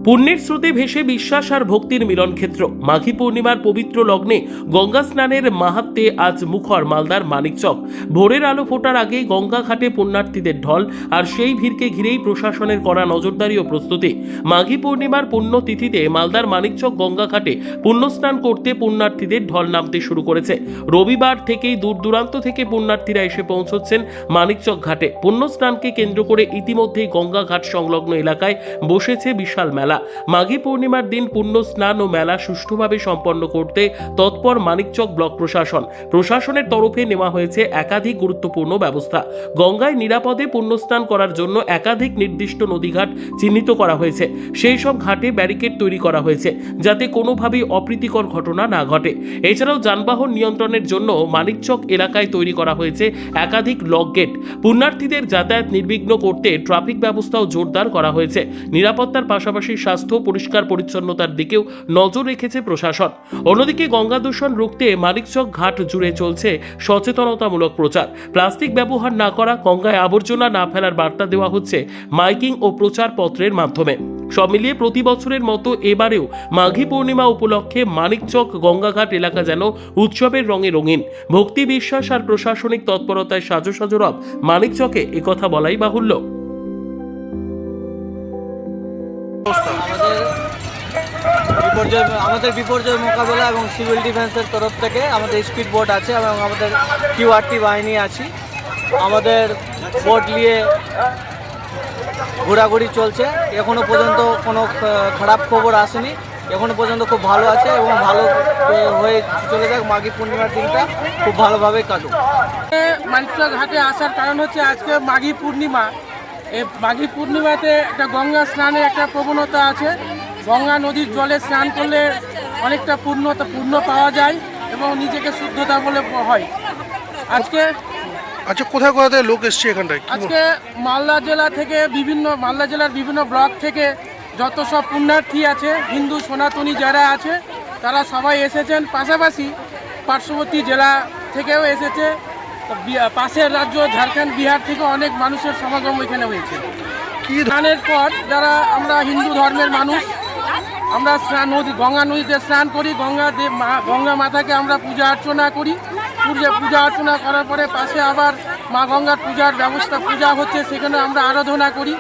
পুণ্যের স্রোতে ভেসে বিশ্বাস আর ভক্তির মিলন ক্ষেত্র। মাঘী পূর্ণিমার পবিত্র লগ্নে গঙ্গা স্নানের মাহাত্ম্যে আজ মুখর মালদার মানিকচক। ভোরের আলো ফোটার আগেই গঙ্গা ঘাটে পুণ্যার্থীদের ঢল, আর সেই ভিড়কে ঘিরেই প্রশাসনের করা নজরদারি ও প্রস্তুতি। মাঘী পূর্ণিমার পুণ্যতিথিতে মালদার মানিকচক গঙ্গা ঘাটে পুণ্যস্নান করতে পুণ্যার্থীদের ঢল নামতে শুরু করেছে। রবিবার থেকেই দূর দূরান্ত থেকে পুণ্যার্থীরা এসে পৌঁছচ্ছেন মানিকচক ঘাটে। পুণ্যস্নানকে কেন্দ্র করে ইতিমধ্যেই গঙ্গা ঘাট সংলগ্ন এলাকায় বসেছে বিশাল মেলা। মাঘী পূর্ণিমার দিন পুণ্য স্নান ও মেলা সুষ্ঠুভাবে সম্পন্ন করতে তৎপর মানিকচক ব্লক প্রশাসনের তরফে নেওয়া হয়েছে একাধিক গুরুত্বপূর্ণ ব্যবস্থা। গঙ্গায় নিরাপদে পুণ্যস্নান করার জন্য একাধিক নির্দিষ্ট নদীঘাট চিহ্নিত করা হয়েছে। সেই সব ঘাটে ব্যারিকেড তৈরি করা হয়েছে যাতে কোনোভাবেই অপ্রীতিকর ঘটনা না ঘটে। এছাড়াও যানবাহন নিয়ন্ত্রণের জন্য মানিকচক এলাকায় তৈরি করা হয়েছে একাধিক লক গেট। পুণ্যার্থীদের যাতায়াত নির্বিঘ্ন করতে ট্রাফিক ব্যবস্থাও জোরদার করা হয়েছে। নিরাপত্তার পাশাপাশি স্বাস্থ্য পরিষ্কার পরিচ্ছন্নতার দিকেও নজর রেখেছে প্রশাসন। অন্যদিকে গঙ্গা দূষণ রুখতে মানিকচক ঘাট জুড়ে চলছে সচেতনতামূলক প্রচার। প্লাস্টিক ব্যবহার না করা, গঙ্গায় আবর্জনা না ফেলার বার্তা দেওয়া হচ্ছে মাইকিং ও প্রচার পত্রের মাধ্যমে। সব মিলিয়ে প্রতি বছরের মতো এবারেও মাঘী পূর্ণিমা উপলক্ষে মানিকচক গঙ্গাঘাট এলাকা যেন উৎসবের রঙে রঙিন। ভক্তি, বিশ্বাস আর প্রশাসনিক তৎপরতায় সাজো সাজো রব মানিকচকে, একথা বলাই বাহুল্য। আমাদের বিপর্যয় মোকাবেলা এবং সিভিল ডিফেন্সের তরফ থেকে আমাদের স্পিড বোট আছে এবং আমাদের কিউআরটি বাহিনী আছি। আমাদের বোট নিয়ে ঘোরাঘুরি চলছে। এখনো পর্যন্ত কোনো খারাপ খবর আসেনি। এখনো পর্যন্ত খুব ভালো আছে এবং ভালো হয়ে চলে যাক। মাঘী পূর্ণিমার দিনটা খুব ভালোভাবে কাটুক। মানিকচক ঘাটে আসার কারণ হচ্ছে আজকে মাঘী পূর্ণিমা। এই মাঘী পূর্ণিমাতে একটা গঙ্গা স্নানের একটা প্রবণতা আছে। গঙ্গা নদীর জলে স্নান করলে অনেকটা পুণ্য পাওয়া যায় এবং নিজেকে শুদ্ধতা বলে হয়। আজকে কোথায় কোথায় লোক এসছে এখানটায়? আজকে মালদা জেলার বিভিন্ন ব্লক থেকে যত সব পুণ্যার্থী আছে, হিন্দু সনাতনী যারা আছে তারা সবাই এসেছেন। পাশাপাশি পার্শ্ববর্তী জেলা থেকেও এসেছে। পাশের রাজ্য ঝাড়খণ্ড, বিহার থেকে অনেক মানুষের সমাগম এখানে হয়েছে। স্নানের পর যারা আমরা হিন্দু ধর্মের মানুষ, আমরা গঙ্গা নদীতে স্নান করি। গঙ্গা মাতাকে আমরা পূজা অর্চনা করি। পূজা অর্চনা করার পরে পাশে আবার মা গঙ্গার পূজা হচ্ছে, সেখানে আমরা আরাধনা করি।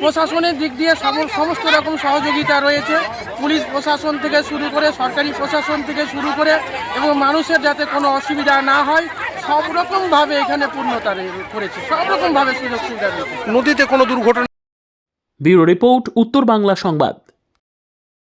প্রশাসনের দিক দিয়ে সমস্ত রকম সহযোগিতা রয়েছে। পুলিশ প্রশাসন থেকে শুরু করে, সরকারি প্রশাসন থেকে শুরু করে, এবং মানুষের যাতে কোনো অসুবিধা না হয় সব রকমভাবে এখানে পূর্ণতা করেছে, সব রকমভাবে সুযোগ সুবিধা রয়েছে। নদীতে কোনো দুর্ঘটনা? ব্যুরো রিপোর্ট, উত্তর বাংলা সংবাদ।